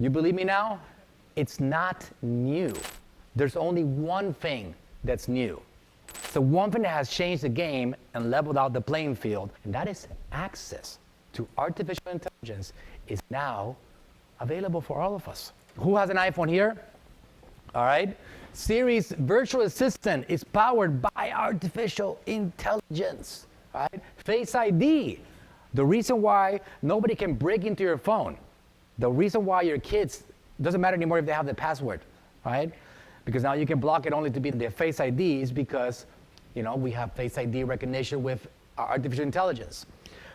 You believe me now? It's not new. There's only one thing that's new. So one thing that has changed the game and leveled out the playing field, and that is access to artificial intelligence is now available for all of us. Who has an iPhone here? All right. Siri's virtual assistant is powered by artificial intelligence. Right? Face ID. The reason why nobody can break into your phone, the reason why your kids, doesn't matter anymore if they have the password, right? Because now you can block it only to be their Face ID is because, we have Face ID recognition with artificial intelligence.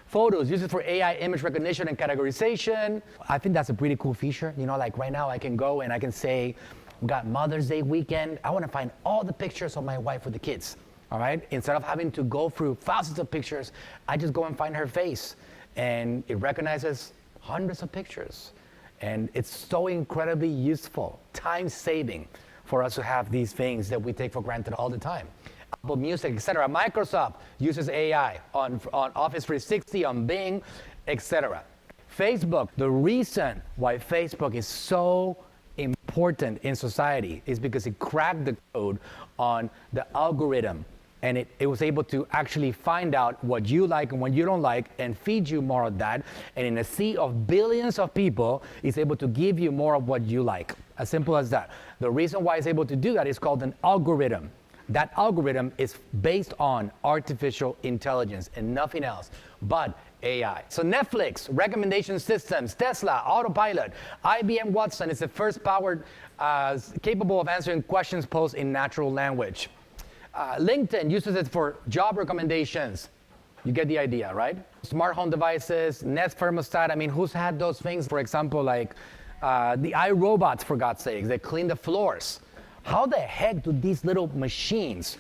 Photos, used for AI image recognition and categorization. I think that's a pretty cool feature. Like right now I can go and I can say, we got Mother's Day weekend. I want to find all the pictures of my wife with the kids. All right? Instead of having to go through thousands of pictures, I just go and find her face. And it recognizes hundreds of pictures. And it's so incredibly useful, time-saving for us to have these things that we take for granted all the time. Apple Music, etc. Microsoft uses AI on Office 360, on Bing, etc. Facebook, the reason why Facebook is so important in society is because it cracked the code on the algorithm. And it was able to actually find out what you like and what you don't like and feed you more of that. And in a sea of billions of people, it's able to give you more of what you like. As simple as that. The reason why it's able to do that is called an algorithm. That algorithm is based on artificial intelligence and nothing else but AI. So Netflix, recommendation systems, Tesla, autopilot, IBM Watson is the first powered capable of answering questions posed in natural language. LinkedIn uses it for job recommendations. You get the idea, right? Smart home devices, Nest thermostat. I mean, who's had those things? For example, like the iRobots, for God's sakes, they clean the floors. How the heck do these little machines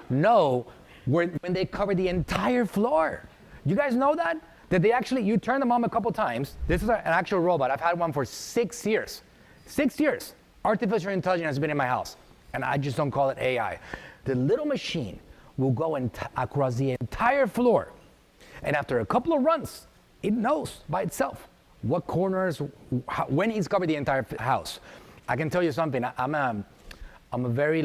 know when they cover the entire floor? You guys know that? That they actually, you turn them on a couple times. This is an actual robot. I've had one for 6 years. 6 years. Artificial intelligence has been in my house. And I just don't call it AI. The little machine will go across the entire floor. And after a couple of runs, it knows by itself what corners, when he's covered the entire house. I can tell you something. I'm a very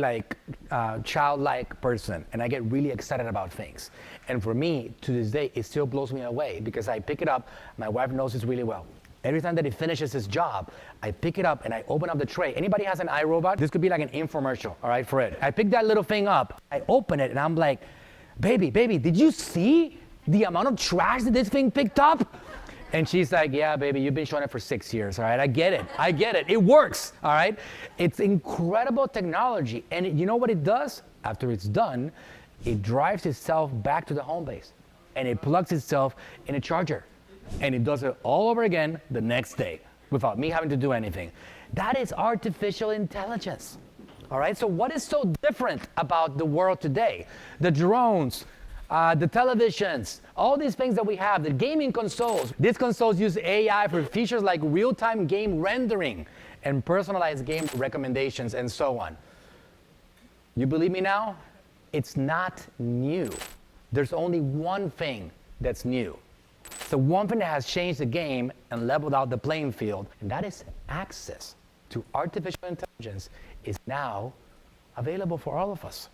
childlike person, and I get really excited about things. And for me, to this day, it still blows me away because I pick it up. My wife knows this really well. Every time that it finishes his job, I pick it up and I open up the tray. Anybody has an iRobot? This could be like an infomercial, all right, for it. I pick that little thing up, I open it, and I'm like, baby, did you see the amount of trash that this thing picked up? And she's like, yeah, baby, you've been showing it for 6 years, all right? I get it. It works, all right? It's incredible technology. And you know what it does? After it's done, it drives itself back to the home base. And it plugs itself in a charger. And it does it all over again the next day without me having to do anything. That is artificial intelligence, all right? So what is so different about the world today? The drones, the televisions, all these things that we have, the gaming consoles. These consoles use AI for features like real-time game rendering and personalized game recommendations and so on. You believe me now? It's not new. There's only one thing that's new. So one thing that has changed the game and leveled out the playing field, and that is access to artificial intelligence is now available for all of us.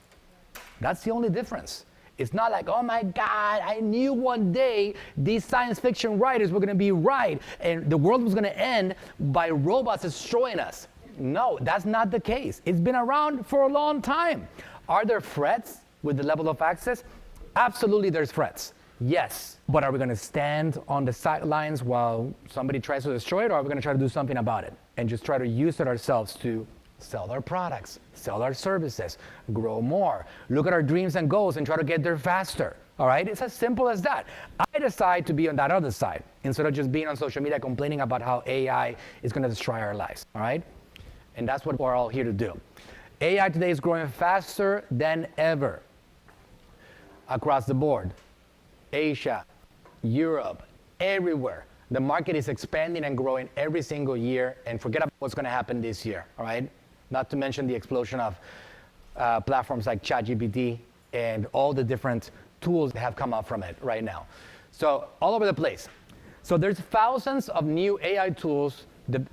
That's the only difference. It's not like, oh my God, I knew one day these science fiction writers were going to be right and the world was going to end by robots destroying us. No, that's not the case. It's been around for a long time. Are there threats with the level of access? Absolutely, there's threats. Yes, but are we going to stand on the sidelines while somebody tries to destroy it, or are we going to try to do something about it and just try to use it ourselves to sell our products, sell our services, grow more, look at our dreams and goals and try to get there faster, all right? It's as simple as that. I decide to be on that other side instead of just being on social media complaining about how AI is going to destroy our lives, all right? And that's what we're all here to do. AI today is growing faster than ever across the board. Asia, Europe, everywhere. The market is expanding and growing every single year, and forget about what's going to happen this year, all right? Not to mention the explosion of platforms like ChatGPT and all the different tools that have come up from it right now. So all over the place. So there's thousands of new AI tools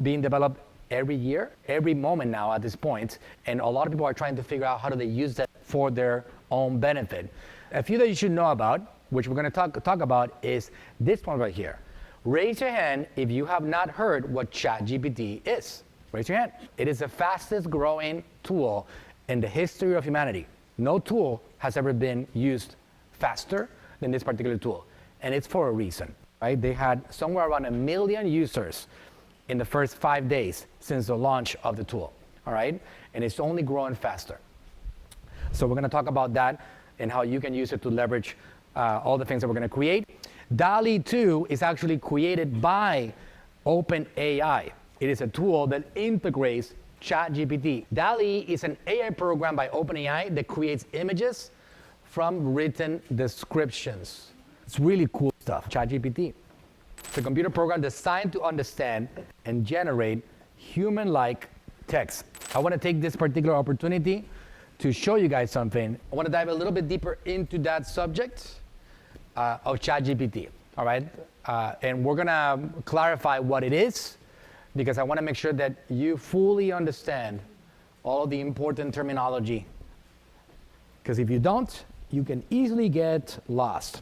being developed every year, every moment now at this point, and a lot of people are trying to figure out how do they use that for their own benefit. A few that you should know about, which we're going to talk about, is this one right here. Raise your hand if you have not heard what ChatGPT is. Raise your hand. It is the fastest growing tool in the history of humanity. No tool has ever been used faster than this particular tool. And it's for a reason, right? They had somewhere around 1 million users in the first 5 days since the launch of the tool, all right? And it's only growing faster. So we're gonna talk about that and how you can use it to leverage all the things that we're gonna create. DALL-E 2 is actually created by OpenAI. It is a tool that integrates ChatGPT. DALL-E is an AI program by OpenAI that creates images from written descriptions. It's really cool stuff, ChatGPT. It's a computer program designed to understand and generate human-like text. I want to take this particular opportunity to show you guys something. I want to dive a little bit deeper into that subject of ChatGPT, all right? And we're going to clarify what it is, because I want to make sure that you fully understand all of the important terminology. Because if you don't, you can easily get lost.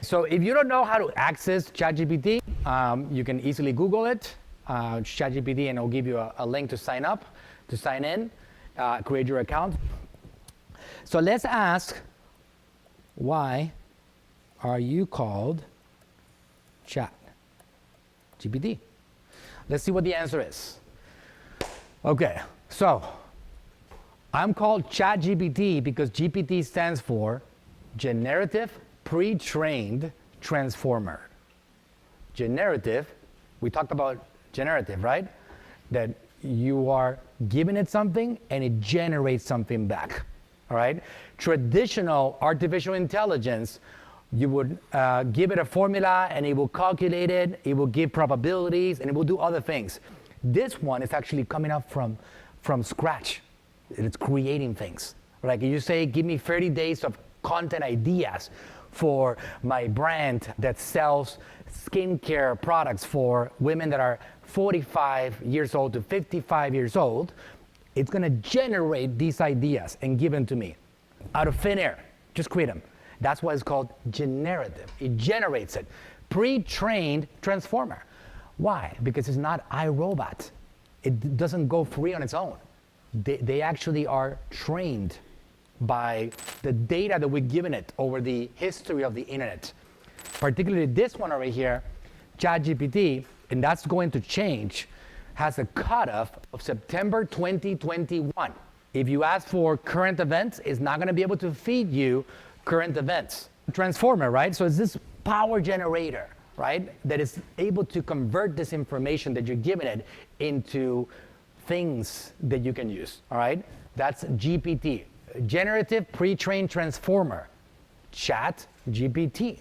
So if you don't know how to access ChatGPT, you can easily Google it, ChatGPT, and it'll give you a link to sign up, to sign in, create your account. So let's ask, why are you called ChatGPT? Let's see what the answer is. Okay, so I'm called ChatGPT because GPT stands for Generative Pre-trained Transformer. Generative, we talked about generative, right? That you are giving it something and it generates something back, all right? Traditional artificial intelligence, you would give it a formula and it will calculate it, it will give probabilities, and it will do other things. This one is actually coming up from scratch. It's creating things. Like you say, give me 30 days of content ideas for my brand that sells skincare products for women that are 45 years old to 55 years old. It's gonna generate these ideas and give them to me out of thin air. Just create them. That's why it's called generative. It generates it. Pre-trained transformer. Why? Because it's not iRobot. It doesn't go free on its own. They actually are trained by the data that we've given it over the history of the internet. Particularly this one over here, ChatGPT, and that's going to change, has a cutoff of September 2021. If you ask for current events, it's not gonna be able to feed you current events. Transformer, right? So it's this power generator, right? That is able to convert this information that you're giving it into things that you can use, all right? That's GPT, Generative Pre-trained Transformer, ChatGPT.